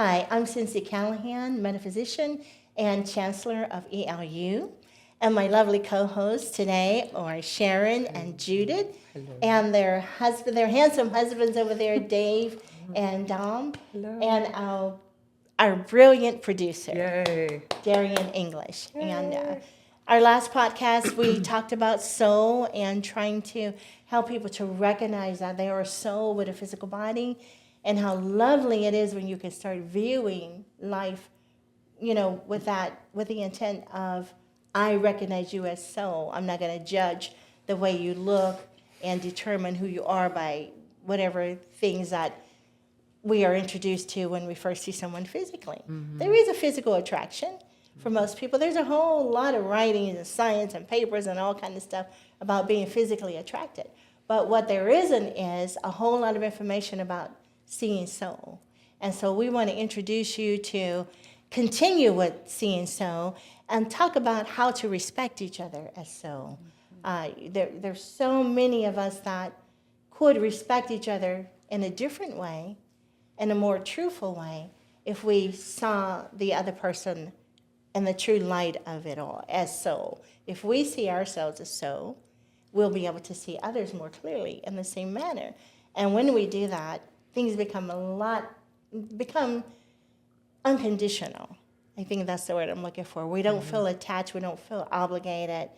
Hi, I'm Sincee Callahan, metaphysician and chancellor of ELU. And my lovely co-hosts today are Sharon and Judith, and their handsome husbands over there, Dave and Dom, and our brilliant producer, Yay. Darian English. Yay. And our last podcast, we talked about soul and trying to help people to recognize that they are a soul with a physical body, and how lovely it is when you can start viewing life, with the intent of, I recognize you as soul. I'm not going to judge the way you look and determine who you are by whatever things that we are introduced to when we first see someone physically. Mm-hmm. There is a physical attraction for most people. There's a whole lot of writings and science and papers and all kind of stuff about being physically attracted. But what there isn't is a whole lot of information about seeing soul. And so we want to introduce you to continue with seeing soul and talk about how to respect each other as soul. There's so many of us that could respect each other in a different way, in a more truthful way, if we saw the other person in the true light of it all as soul. If we see ourselves as soul, we'll be able to see others more clearly in the same manner. And when we do that, things become unconditional. I think that's the word I'm looking for. We don't feel attached. We don't feel obligated.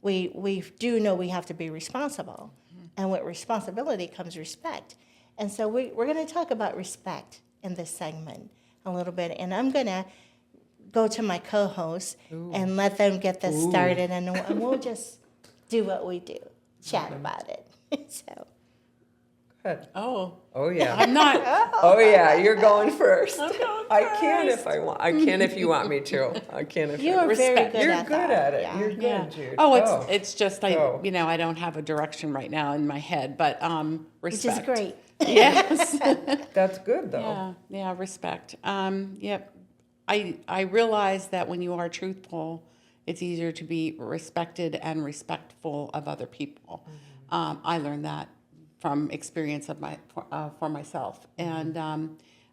We do know we have to be responsible. And with responsibility comes respect. And so we're going to talk about respect in this segment a little bit. And I'm going to go to my co-hosts and let them get this started. And we'll just do what we do, chat about it. So. Good. Oh yeah. I'm not. Oh yeah, you're going first. I'm going I can first. if I want. I can if you want me to. I can if You I are want. very Respect. good You're at good that. at it. Yeah. You're good, Yeah. Jude. Oh, Go. it's just Go. I don't have a direction right now in my head, but respect. Which is great. Yes. That's good though. Yeah, respect. Yep. I realize that when you are truthful, it's easier to be respected and respectful of other people. I learned that from experience of for myself, and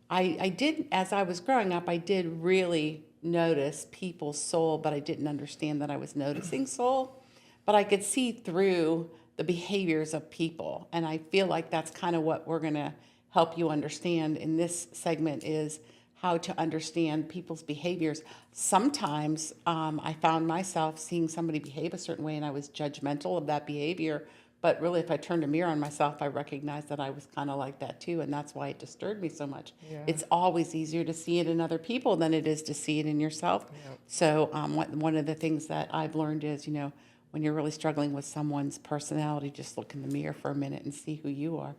I did, as I was growing up, I did really notice people's soul, but I didn't understand that I was noticing soul, but I could see through the behaviors of people, and I feel like that's kind of what we're going to help you understand in this segment is how to understand people's behaviors. Sometimes I found myself seeing somebody behave a certain way and I was judgmental of that behavior, but really if I turned a mirror on myself, I recognized that I was kind of like that too, and that's why it disturbed me so much. Yeah. It's always easier to see it in other people than it is to see it in yourself. Yep. So one of the things that I've learned is, when you're really struggling with someone's personality, just look in the mirror for a minute and see who you are.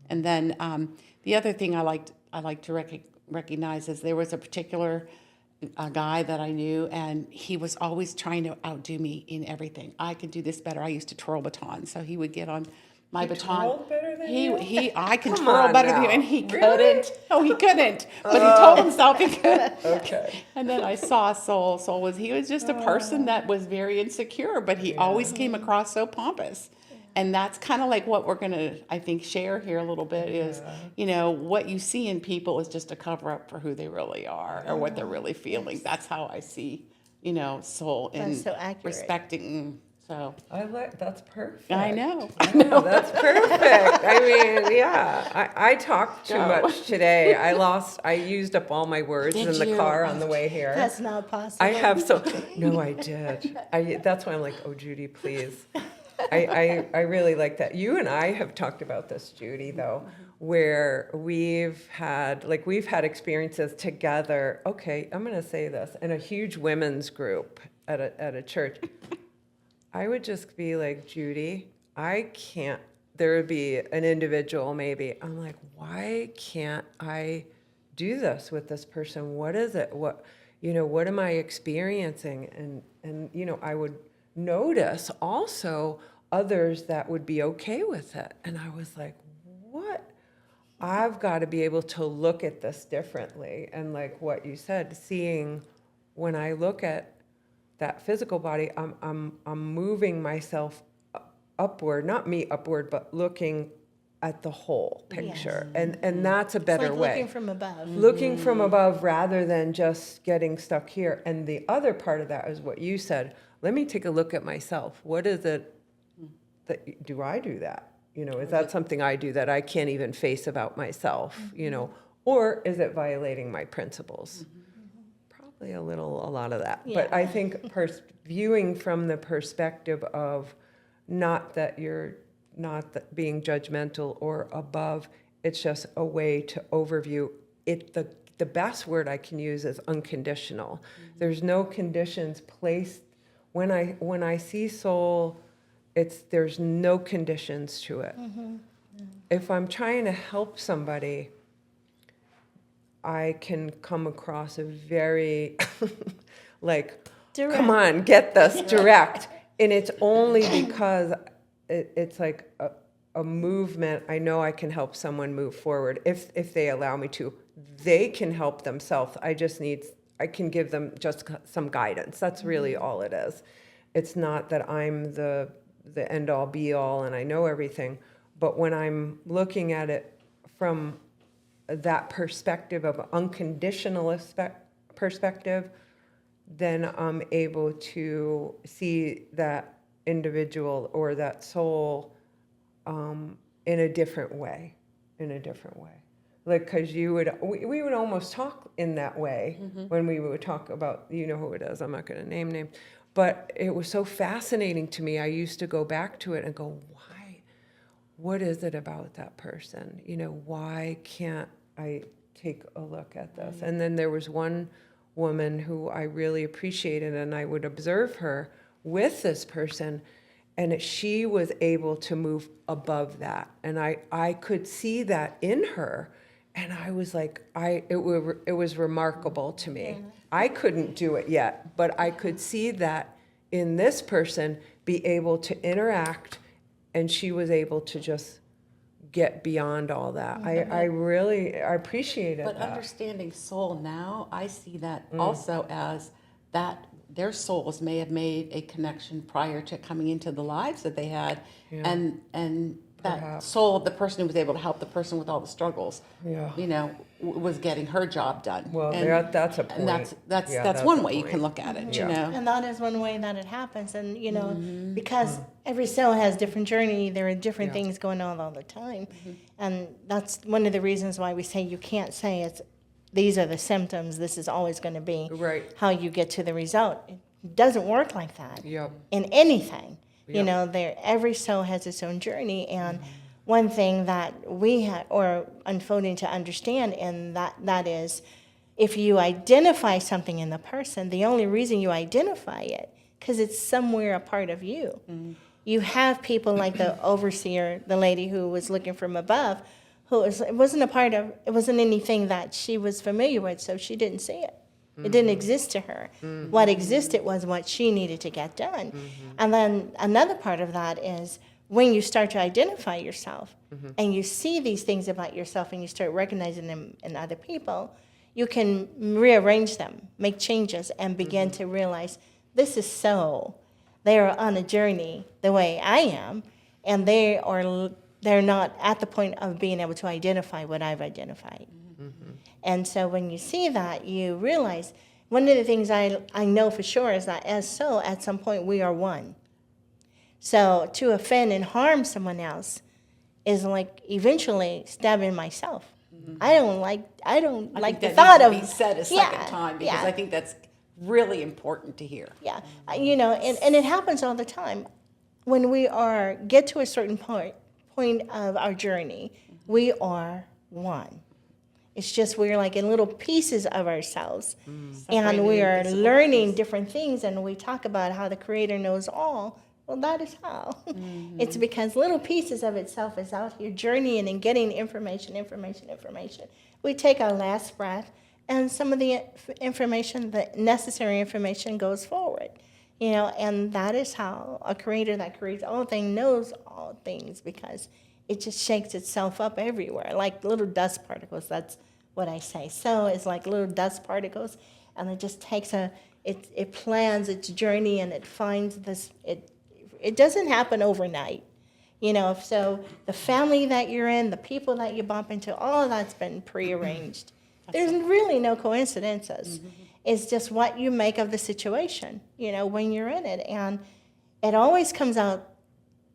And then the other thing I like to recognize is there was a particular guy that I knew, and he was always trying to outdo me in everything. I could do this better. I used to twirl batons, so he would get on my baton. Twirled better than you? I can Come twirl on better now. than you, and he Really? couldn't. No, he couldn't. But he told himself he could. Okay. And then I saw Soul. He was just a person that was very insecure, but he always came across so pompous. And that's kind of like what we're going to, I think, share here a little bit is, what you see in people is just a cover up for who they really are or what they're really feeling. That's how I see, soul and That's so accurate. respecting. So That's perfect. I know. That's perfect. I mean, yeah. I talked too much today. I used up all my words Did in the you? car on the way here. That's not possible. I have no, I did. That's why I'm like, oh, Judy, please. I really like that. You and I have talked about this, Judy, though, where we've had experiences together. Okay, I'm going to say this in a huge women's group at a church. I would just be like, Judy, I can't. There would be an individual, maybe. I'm like, why can't I do this with this person? What is it? What am I experiencing? And I would notice also others that would be okay with it. And I was like, what? I've got to be able to look at this differently. And like what you said, seeing when I look at that physical body, I'm moving myself upward, not me upward, but looking at the whole picture. And that's a better It's like way. looking from above. Looking from above rather than just getting stuck here. And the other part of that is what you said. Let me take a look at myself. What is it that, do I do that? You know, is that something I do that I can't even face about myself, you know, or is it violating my principles? Probably a lot of that. But I think viewing from the perspective of not that you're not being judgmental or above, it's just a way to overview it. The best word I can use is unconditional. There's no conditions placed. When I see soul, there's no conditions to it. If I'm trying to help somebody, I can come across a very like, Direct. come on, get this, direct. And it's only because it's like a movement. I know I can help someone move forward if they allow me to. They can help themselves. I can give them just some guidance. That's really all it is. It's not that I'm the end all be all and I know everything. But when I'm looking at it from that perspective of unconditional perspective, then I'm able to see that individual or that soul in a different way. Like, because we would almost talk in that way when we would talk about, you know who it is, I'm not going to name names, but it was so fascinating to me. I used to go back to it and go, why? What is it about that person? You know, why can't I take a look at this? And then there was one woman who I really appreciated, and I would observe her with this person, and she was able to move above that. And I could see that in her. And I was like, it was remarkable to me. I couldn't do it yet, but I could see that in this person, be able to interact, and she was able to just get beyond all that. I appreciated But that. understanding soul now, I see that also as that their souls may have made a connection prior to coming into the lives that they had, and that Perhaps. soul, the person who was able to help the person with all the struggles, Yeah. you know, was getting her job done. Well, and, that's a point. and that's Yeah, that's one a way you point. can look at it. Yeah. You know, And that is one way that it happens. And, you know, because every soul has different journey, there are different things going on all the time. And that's one of the reasons why we say you can't say these are the symptoms, this is always going to be Right. how you get to the result. It doesn't work like that Yep. in anything. You Yep. know, every soul has its own journey. And one thing that we are unfolding to understand, and that is, if you identify something in the person, the only reason you identify it, because it's somewhere a part of you. You have people like the overseer, the lady who was looking from above, it wasn't anything that she was familiar with, so she didn't see it. It didn't exist to her. What existed was what she needed to get done. And then another part of that is when you start to identify yourself and you see these things about yourself and you start recognizing them in other people, you can rearrange them, make changes, and begin to realize this is so. They are on a journey the way I am, and they're not at the point of being able to identify what I've identified. And so when you see that, you realize one of the things I know for sure is that as soul, at some point, we are one. So to offend and harm someone else is like eventually stabbing myself. I don't like the thought of be said a second time, because I think that's really important to hear. Yeah, you know, and it happens all the time. When we get to a certain point of our journey, we are one. It's just we're like in little pieces of ourselves, and we are learning different things, and we talk about how the Creator knows all. Well, that is how. It's because little pieces of itself is out here journeying and getting information. We take our last breath, and some of the information, the necessary information, goes forward. You know, and that is how a Creator that creates all things knows all things, because it just shakes itself up everywhere, like little dust particles. That's what I say. So it's like little dust particles, and it just takes it plans its journey, and it finds this. It doesn't happen overnight. So the family that you're in, the people that you bump into, all of that's been prearranged. There's really no coincidences. It's just what you make of the situation, when you're in it. And it always comes out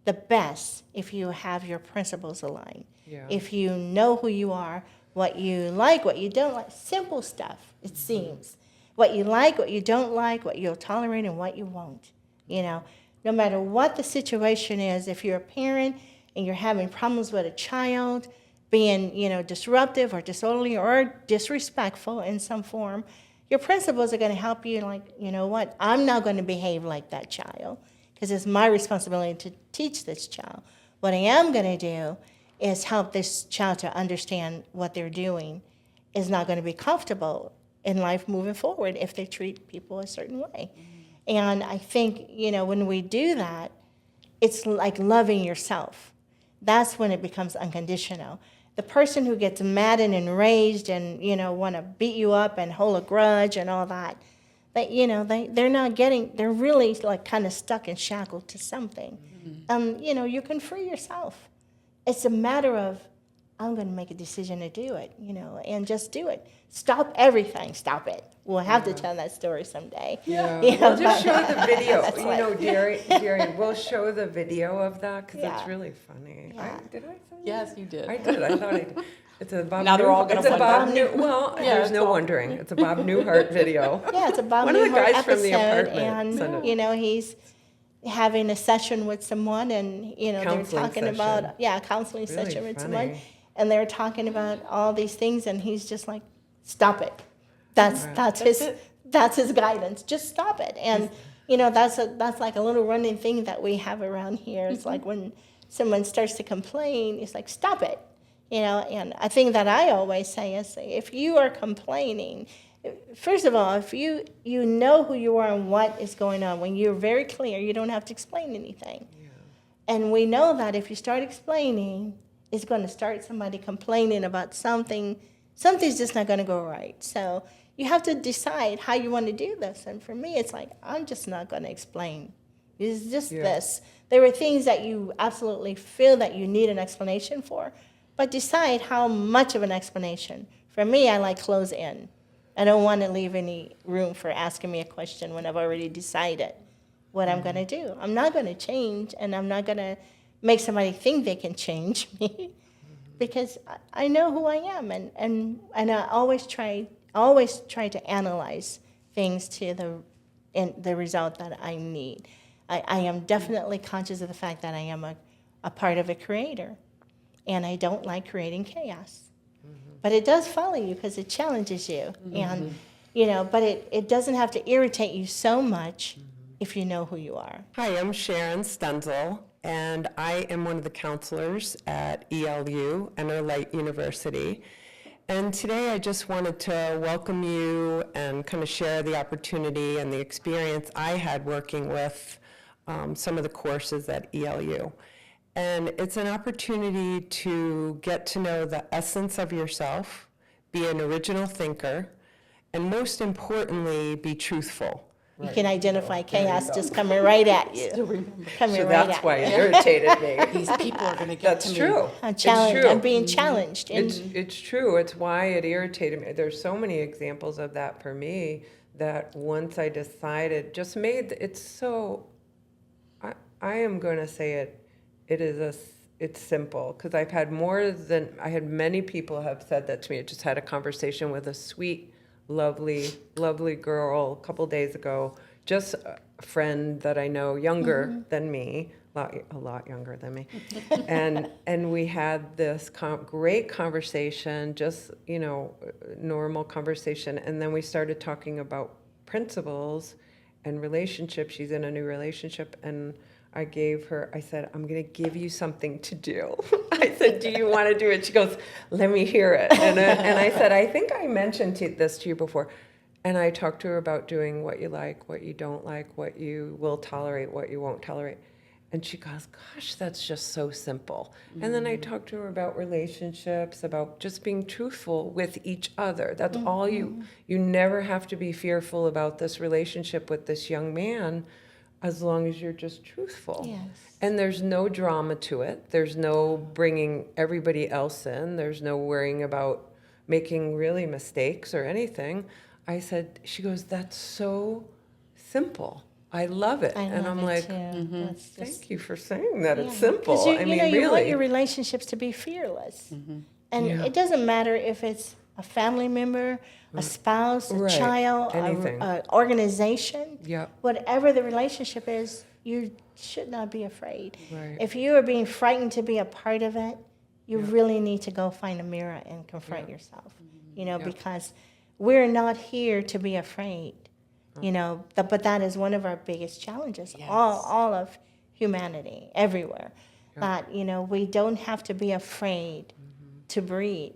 the best if you have your principles aligned. Yeah. If you know who you are, what you like, what you don't like, simple stuff, it seems. What you like, what you don't like, what you'll tolerate, and what you won't. No matter what the situation is, if you're a parent and you're having problems with a child, being, disruptive or disorderly or disrespectful in some form, your principles are going to help you, what, I'm not going to behave like that child because it's my responsibility to teach this child. What I am going to do is help this child to understand what they're doing is not going to be comfortable in life moving forward if they treat people a certain way. And I think, when we do that, it's like loving yourself. That's when it becomes unconditional. The person who gets mad and enraged and, want to beat you up and hold a grudge and all that, they're really kind of stuck and shackled to something. You can free yourself. It's a matter of, I'm going to make a decision to do it, and just do it. Stop everything. Stop it. We'll have to tell that story someday. Yeah. We'll just show the video. Jerry, we'll show the video of that because it's really funny. Yeah. Did I say that? Yes, you did. I did. I thought I did. It's a Bob. Now they're all gonna wonder. There's no wondering. It's a Bob Newhart video. Yeah, it's a Bob One of the Newhart guys from the episode, apartment sent and it. he's having a session with someone, and they're Counseling talking session. about a counseling Really session with funny. someone, and they're talking about all these things, and he's just like, "Stop it." That's his guidance. Just stop it, and that's like a little running thing that we have around here. It's like when someone starts to complain, it's like, "Stop it." And a thing that I always say is, if you are complaining, first of all, if you know who you are and what is going on, when you're very clear, you don't have to explain anything. Yeah. And we know that if you start explaining, it's going to start somebody complaining about something. Something's just not going to go right. So you have to decide how you want to do this. And for me, it's like, I'm just not going to explain. It's just this. There are things that you absolutely feel that you need an explanation for, but decide how much of an explanation. For me, I like close in. I don't want to leave any room for asking me a question when I've already decided what I'm going to do. I'm not going to change, and I'm not going to make somebody think they can change me because I know who I am, and I always try to analyze things to the result that I need. I am definitely conscious of the fact that I am a part of a creator, and I don't like creating chaos. But it does follow you because it challenges you. And, but it doesn't have to irritate you so much if you know who you are. Hi, I'm Sharon Stenzel, and I am one of the counselors at ELU, ELU University. And today I just wanted to welcome you and kind of share the opportunity and the experience I had working with some of the courses at ELU. And it's an opportunity to get to know the essence of yourself, be an original thinker, and most importantly, be truthful. You can identify chaos just coming right at you. Coming So right that's at why you. it irritated me. These people are going to get That's to true. I'm It's challenged. true. I'm being challenged. And It's true. It's why it irritated me. There's so many examples of that for me that once I decided, just made it's so. I am going to say it. It's simple because I've had many people have said that to me. I just had a conversation with a sweet, lovely girl a couple days ago. Just a friend that I know, younger than me, a lot younger than me, and we had this great conversation, just normal conversation, and then we started talking about principles and relationships. She's in a new relationship, and I said, I'm going to give you something to do. I said, do you want to do it? She goes, let me hear it. And I said, I think I mentioned this to you before. And I talked to her about doing what you like, what you don't like, what you will tolerate, what you won't tolerate. And she goes, gosh, that's just so simple. Mm-hmm. And then I talked to her about relationships, about just being truthful with each other. That's all you never have to be fearful about this relationship with this young man. as long as you're just truthful. Yes. And there's no drama to it. There's no bringing everybody else in. There's no worrying about making really mistakes or anything. I said, she goes, that's so simple. I love it. I and love I'm it like, too. That's just, thank you for saying that. It's yeah. simple. 'Cause you, I mean, you really. want your relationships to be fearless. And Yeah. it doesn't matter if it's a family member, a spouse, a Right. child, Anything. a organization. Yep. Whatever the relationship is, you should not be afraid. Right. If you are being frightened to be a part of it, you really need to go find a mirror and confront yourself. You know, because we're not here to be afraid. You know, but that is one of our biggest challenges. Yes. All of humanity, everywhere. That, you know, we don't have to be afraid to breathe.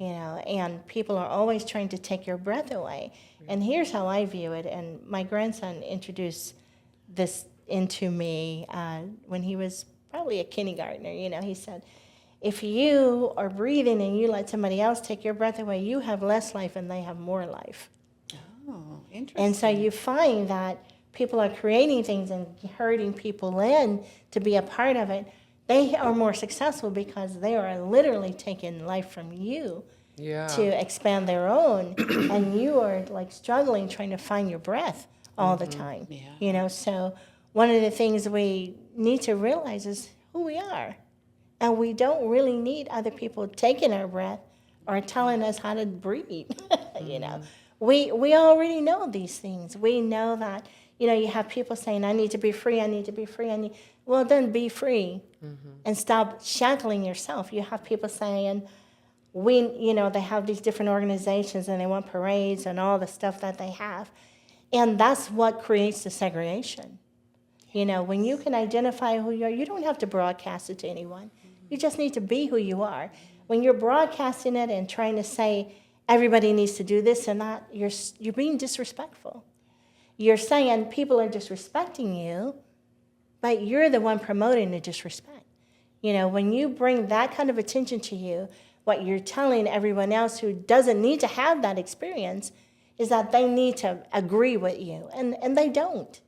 You know, and people are always trying to take your breath away. And here's how I view it. And my grandson introduced this into me when he was probably a kindergartner. You know, he said, if you are breathing and you let somebody else take your breath away, you have less life and they have more life. Oh, interesting. And so you find that people are creating things and herding people in to be a part of it. They are more successful because they are literally taking life from you Yeah. to expand their own. And you are like struggling trying to find your breath all the time. Yeah. You know, so one of the things we need to realize is who we are. And we don't really need other people taking our breath or telling us how to breathe. You know, we already know these things. We know that, you know, you have people saying, I need to be free, I need to be free, well, then be free and stop shackling yourself. You have people saying, they have these different organizations and they want parades and all the stuff that they have. And that's what creates the segregation. You know, when you can identify who you are, you don't have to broadcast it to anyone. You just need to be who you are. When you're broadcasting it and trying to say everybody needs to do this and that, you're being disrespectful. You're saying people are disrespecting you, but you're the one promoting the disrespect. You know, when you bring that kind of attention to you, what you're telling everyone else who doesn't need to have that experience is that they need to agree with you, and they don't.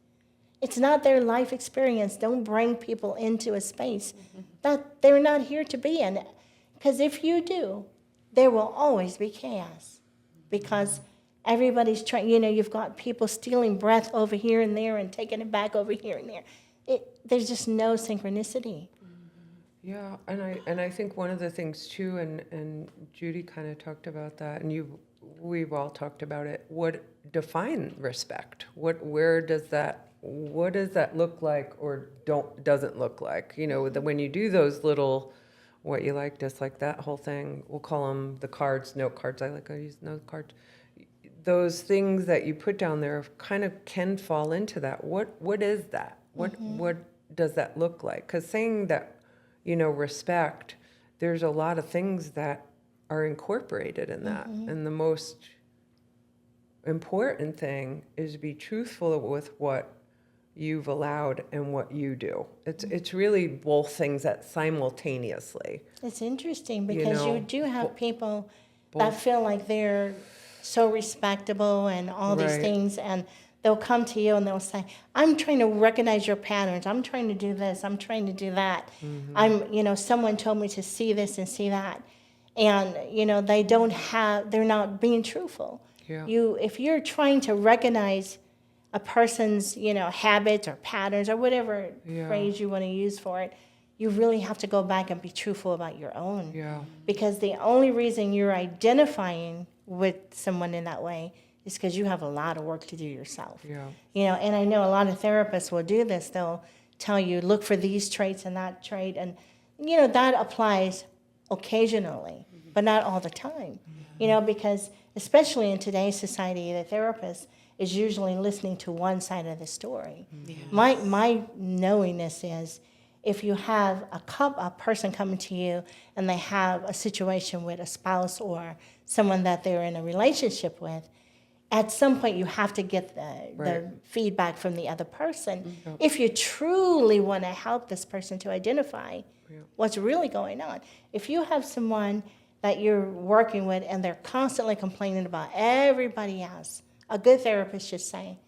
It's not their life experience. Don't bring people into a space that they're not here to be in. Because if you do, there will always be chaos. Because everybody's trying, you know, you've got people stealing breath over here and there and taking it back over here and there. There's just no synchronicity. Yeah, and I think one of the things too, and Judy kind of talked about that, and we've all talked about it. What define respect? What does that look like or doesn't look like? You know, when you do those little, what you like, dislike, that whole thing. We'll call them the cards, note cards. I use note cards. Those things that you put down there kind of can fall into that. What is that? What does that look like? Because saying that, you know, respect, there's a lot of things that are incorporated in that. And the most important thing is to be truthful with what you've allowed and what you do. It's really both things that simultaneously. It's interesting because you do have people that both. feel like they're so respectable and all these Right. things, and they'll come to you and they'll say, I'm trying to recognize your patterns. I'm trying to do this. I'm trying to do that. Someone told me to see this and see that. And, you know, they're not being truthful. Yeah. If you're trying to recognize a person's, you know, habits or patterns or whatever phrase you want to use for it, you really have to go back and be truthful about your own. Yeah. Because the only reason you're identifying with someone in that way is because you have a lot of work to do yourself. Yeah. You know, and I know a lot of therapists will do this. They'll tell you, look for these traits and that trait. And, you know, that applies occasionally, but not all the time. You know, because especially in today's society, the therapist is usually listening to one side of the story. Yes. My knowingness is if you have a person coming to you and they have a situation with a spouse or someone that they're in a relationship with, at some point you have to get the feedback from the other person if you truly want to help this person to identify what's really going on. If you have someone that you're working with and they're constantly complaining about everybody else, a good therapist should say,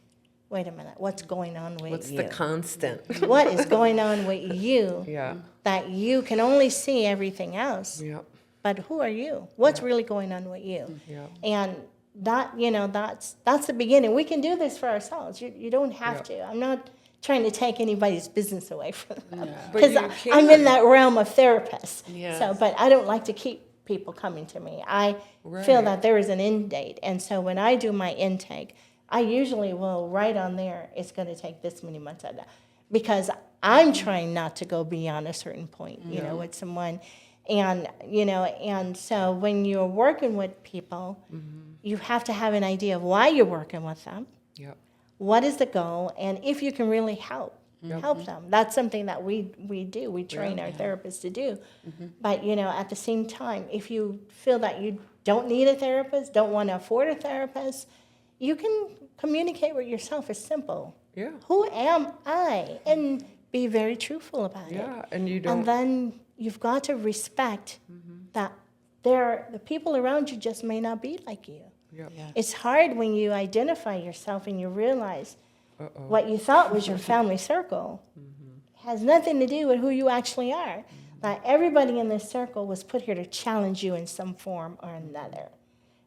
wait a minute, what's going on with What's you? the constant? What is going on with you Yeah. that you can only see everything else? Yeah. But who are you? What's really going on with you? Yeah. And that, that's the beginning. We can do this for ourselves. You don't have to. I'm not trying to take anybody's business away from them. But Because you I'm can. in that realm of therapists. Yes. So, but I don't like to keep people coming to me. I feel that there is an end date. And so when I do my intake, I usually will write on there, it's going to take this many months of that. Because I'm trying not to go beyond a certain point, with someone. And, and so when you're working with people, you have to have an idea of why you're working with them. Yep. What is the goal? And if you can really help them. That's something that we do. We train our therapists to do. But, at the same time, if you feel that you don't need a therapist, don't want to afford a therapist, you can communicate with yourself. It's simple. Yeah. Who am I? And be very truthful about it. Yeah. And you don't. And then you've got to respect that the people around you just may not be like you. Yeah. Yeah. It's hard when you identify yourself and you realize Uh-oh. what you thought was your family circle has nothing to do with who you actually are. That everybody in this circle was put here to challenge you in some form or another.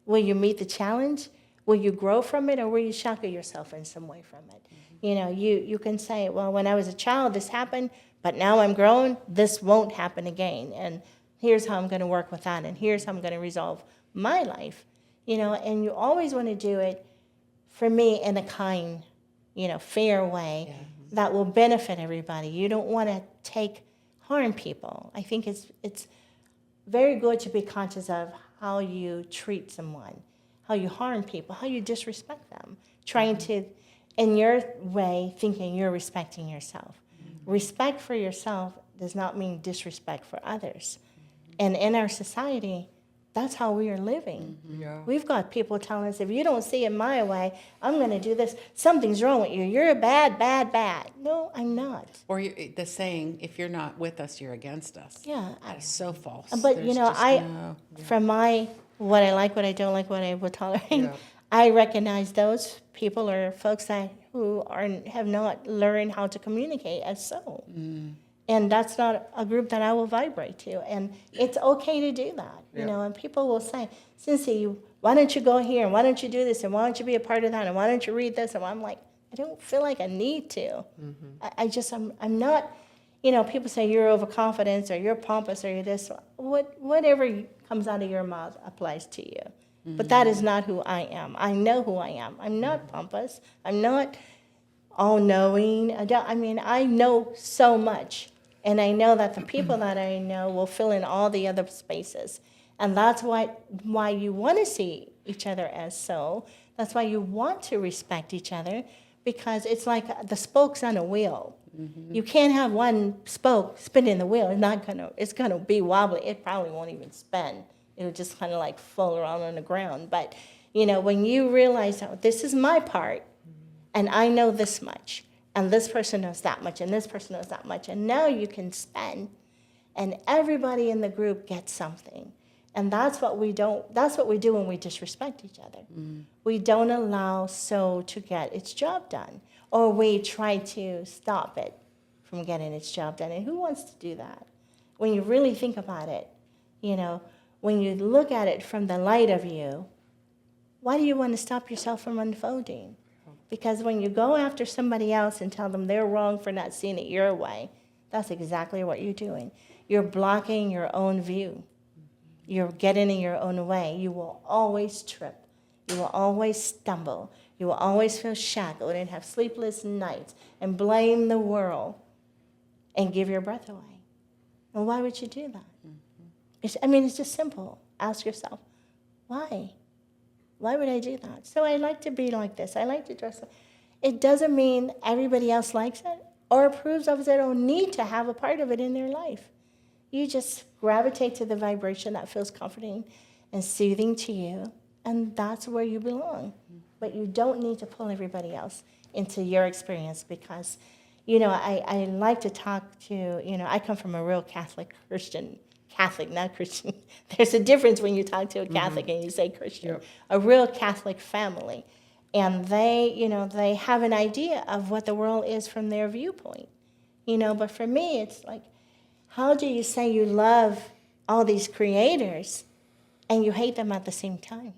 Will you meet the challenge? Will you grow from it, or will you shackle yourself in some way from it? You can say, well, when I was a child, this happened, but now I'm grown, this won't happen again. And here's how I'm going to work with that, and here's how I'm going to resolve my life. And you always want to do it, for me, in a kind, fair way that will benefit everybody. You don't want to harm people. I think it's very good to be conscious of how you treat someone, how you harm people, how you disrespect them, trying to, in your way, thinking you're respecting yourself. Respect for yourself does not mean disrespect for others. And in our society, that's how we are living. Yeah. We've got people telling us, if you don't see it my way, I'm going to do this. Something's wrong with you. You're a bad, bad, bad. No, I'm not. Or the saying, if you're not with us, you're against us. Yeah. That is so false. But, There's just no- from what I like, what I don't like, what I will tolerate, Yeah. I recognize those people or folks who have not learned how to communicate as so. And that's not a group that I will vibrate to. And it's okay to do that, and people will say, Sincee, why don't you go here, and why don't you do this, and why don't you be a part of that, and why don't you read this? And I'm like, I don't feel like I need to. I'm not, people say you're overconfident, or you're pompous, or you're this. Whatever comes out of your mouth applies to you. But that is not who I am. I know who I am. I'm not pompous. I'm not all-knowing. I know so much. And I know that the people that I know will fill in all the other spaces. And that's why you want to see each other as so. That's why you want to respect each other, because it's like the spokes on a wheel. You can't have one spoke spinning the wheel. It's gonna be wobbly. It probably won't even spin. It'll just kind of like fall around on the ground. But, when you realize, oh, this is my part, and I know this much, and this person knows that much, and this person knows that much, and now you can spend, and everybody in the group gets something. And that's what we do when we disrespect each other. We don't allow so to get its job done, or we try to stop it from getting its job done. And who wants to do that? When you really think about it, when you look at it from the light of you, why do you want to stop yourself from unfolding? Because when you go after somebody else and tell them they're wrong for not seeing it your way, that's exactly what you're doing. You're blocking your own view. You're getting in your own way. You will always trip. You will always stumble. You will always feel shackled and have sleepless nights and blame the world and give your breath away. Well, why would you do that? It's just simple. Ask yourself, why? Why would I do that? So I like to be like this. I like to dress. It doesn't mean everybody else likes it or approves of it. They don't need to have a part of it in their life. You just gravitate to the vibration that feels comforting and soothing to you, and that's where you belong. But you don't need to pull everybody else into your experience, because, I like to talk to, I come from a real Catholic, not Christian. There's a difference when you talk to a Catholic and you say Christian. Yep. A real Catholic family. and they have an idea of what the world is from their viewpoint, but for me, it's like, how do you say you love all these creators and you hate them at the same time?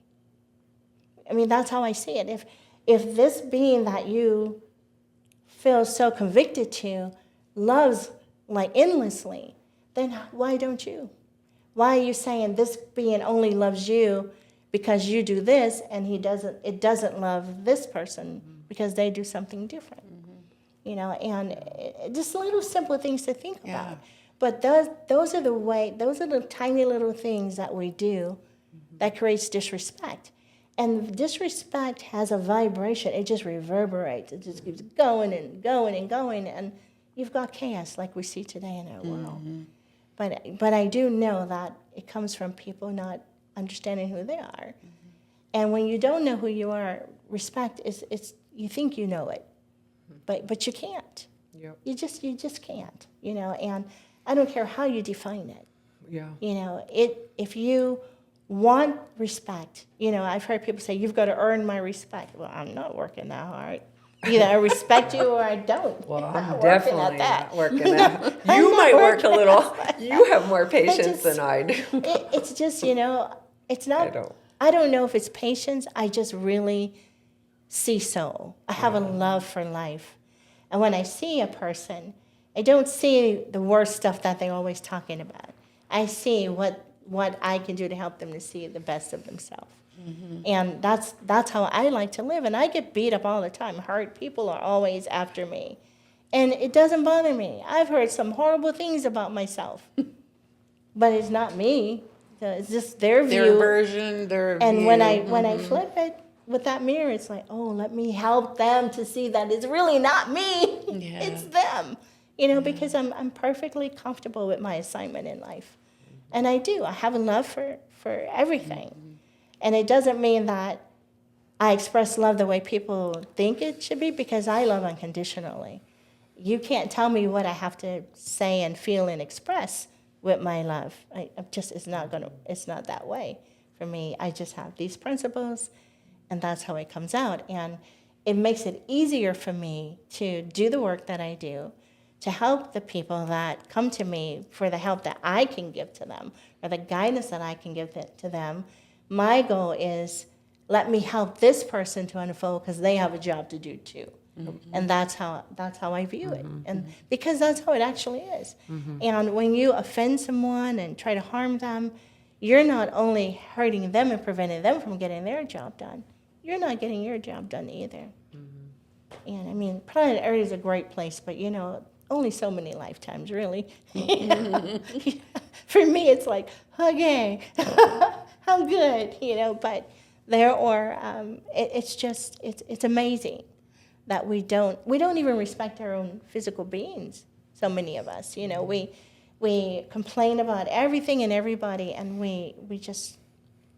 I mean, that's how I see it. If this being that you feel so convicted to loves like endlessly, then why don't you? Why are you saying this being only loves you because you do this, and it doesn't love this person because they do something different? And just little simple things to think about. But those are the tiny little things that we do that creates disrespect. And disrespect has a vibration. It just reverberates. It just keeps going and going and going. And you've got chaos like we see today in our world. But I do know that it comes from people not understanding who they are. And when you don't know who you are, respect it's you think you know it, but you can't. Yep. You just can't. And I don't care how you define it. Yeah. If you want respect, I've heard people say, you've got to earn my respect. Well, I'm not working that hard. Either I respect you or I don't. Well, I'm I'm not definitely working at that. not working at You might work a little. You have more patience than I do. It's just, it's not. I I don't know if it's patience. I just really see soul. I have a love for life. And when I see a person, I don't see the worst stuff that they're always talking about. I see what I can do to help them to see the best of themselves. And that's how I like to live. And I get beat up all the time. Hurt people are always after me. And it doesn't bother me. I've heard some horrible things about myself. But it's not me. It's just their view. Their version, their And view. when I flip it with that mirror, it's like, oh, let me help them to see that it's really not me. Yeah. It's them. Because I'm perfectly comfortable with my assignment in life. And I do. I have a love for everything. And it doesn't mean that I express love the way people think it should be, because I love unconditionally. You can't tell me what I have to say and feel and express with my love. It's not that way for me. I just have these principles, and that's how it comes out. And it makes it easier for me to do the work that I do, to help the people that come to me for the help that I can give to them, or the guidance that I can give to them. My goal is, let me help this person to unfold, because they have a job to do too. And that's how I view it. And because that's how it actually is. And when you offend someone and try to harm them, you're not only hurting them and preventing them from getting their job done, you're not getting your job done either. And I mean, planet Earth is a great place, but only so many lifetimes, really. For me, it's like, okay, how good, but it's amazing that we don't even respect our own physical beings. So many of us, we complain about everything and everybody, and we just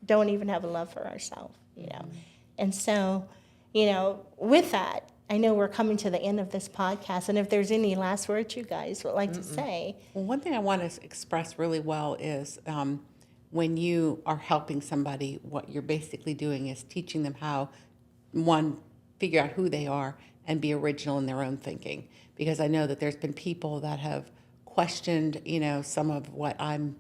don't even have a love for ourselves, And so, with that, I know we're coming to the end of this podcast, and if there's any last words you guys would like to say. Well, one thing I want to express really well is when you are helping somebody, what you're basically doing is teaching them how, one, figure out who they are and be original in their own thinking. Because I know that there's been people that have questioned, some of what I'm,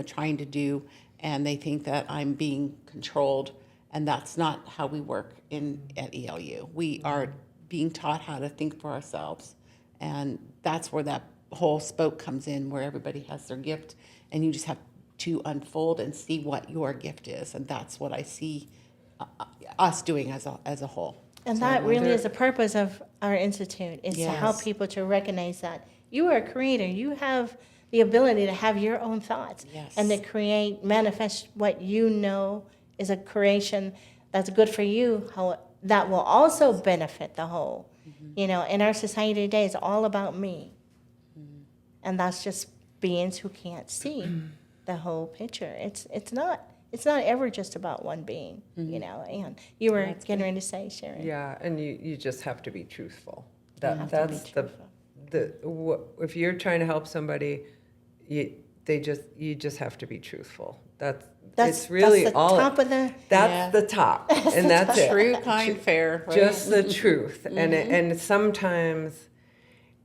trying to do, and they think that I'm being controlled. And that's not how we work at ELU. We are being taught how to think for ourselves. And that's where that whole spoke comes in, where everybody has their gift, and you just have to unfold and see what your gift is. And that's what I see us doing as a whole. And that really is the purpose of our institute, is to help people to recognize that you are a creator. You have the ability to have your own thoughts and to manifest what you know is a creation that's good for you, how that will also benefit the whole. In our society today, it's all about me. And that's just beings who can't see the whole picture. It's not ever just about one being, and you were getting ready to say, Sharon. Yeah, and you just have to be truthful. That's If you're trying to help somebody, you just have to be truthful. It's really that's the all top of the. that's Yeah. the top, and that's it. True, kind, fair. Right? Just the truth, and sometimes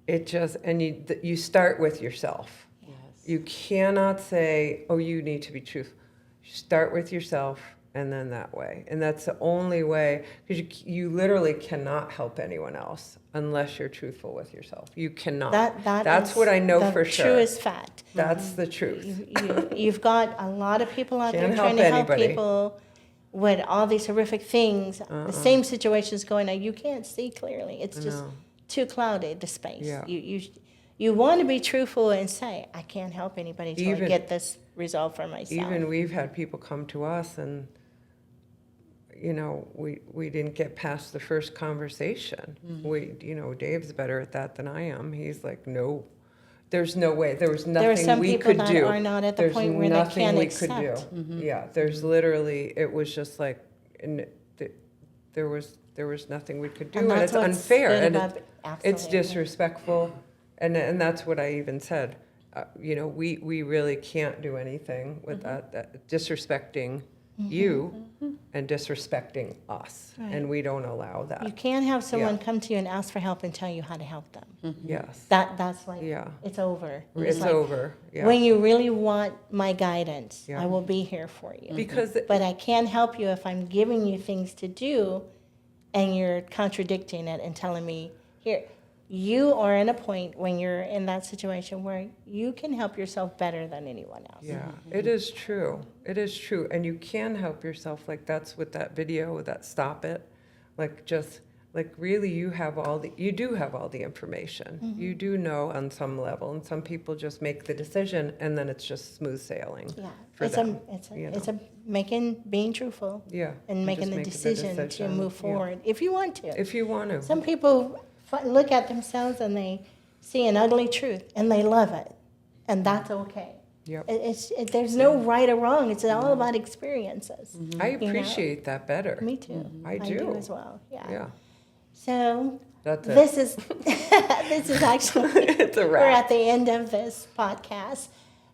it just you start with yourself. Yes. You cannot say, "Oh, you need to be truthful." You start with yourself, and then that way, and that's the only way, because you literally cannot help anyone else unless you're truthful with yourself. You cannot. That's is what I know the for sure. truest fact. That's the truth. You've got a lot of people out there Can't trying help to help anybody. people with all these horrific things, the same situations going on. You can't see clearly. It's just No. too clouded, the space. Yeah. You want to be truthful and say, I can't help anybody till I Even- get this resolved for myself. Even we've had people come to us and, we didn't get past the first conversation. Dave's better at that than I am. He's like, no, there's no way. There was There are nothing some we people could that do. are not at the There's point where they nothing can we could do. accept. Yeah, there's literally, it was just like, there was nothing we could do, and that's it's what's unfair, good and about- it's absolutely. disrespectful, and that's what I even said. We really can't do anything with that disrespecting you and disrespecting us, Right. and we don't allow that. You can't have someone Yeah. come to you and ask for help and tell you how to help them. Yes, That's like, yeah, it's over. it's like, over. Yeah, When you really want my guidance, Yeah. I will be here for you. because But I can't help you if I'm giving you things to do and you're contradicting it and telling me, here, you are in a point when you're in that situation where you can help yourself better than anyone else. yeah, it is true. It is true, and you can help yourself. Like that's with that video, that stop it. Like just like really, you do have all the information. You do know on some level, and some people just make the decision, and then it's just smooth sailing. Yeah, For it's them, being truthful Yeah, and you making just the make decision to move yeah. forward if you want to. If you want to. Some people look at themselves and they see an ugly truth and they love it, and that's okay. Yep. There's no right or wrong. It's all about experiences. I know? appreciate that better. Me too. I do. as well. Yeah. Yeah, So that's it. this is this is actually It's a we're wrap. at the end of this podcast,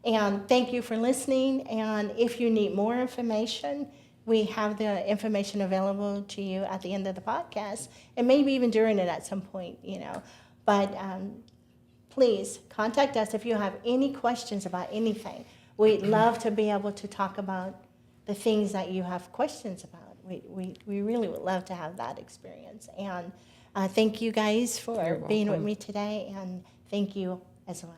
and thank you for listening. And if you need more information, we have the information available to you at the end of the podcast, and maybe even during it at some point. But please contact us if you have any questions about anything. We'd love to be able to talk about the things that you have questions about. We really would love to have that experience. And thank you guys for You're being with welcome. me today, and thank you as well.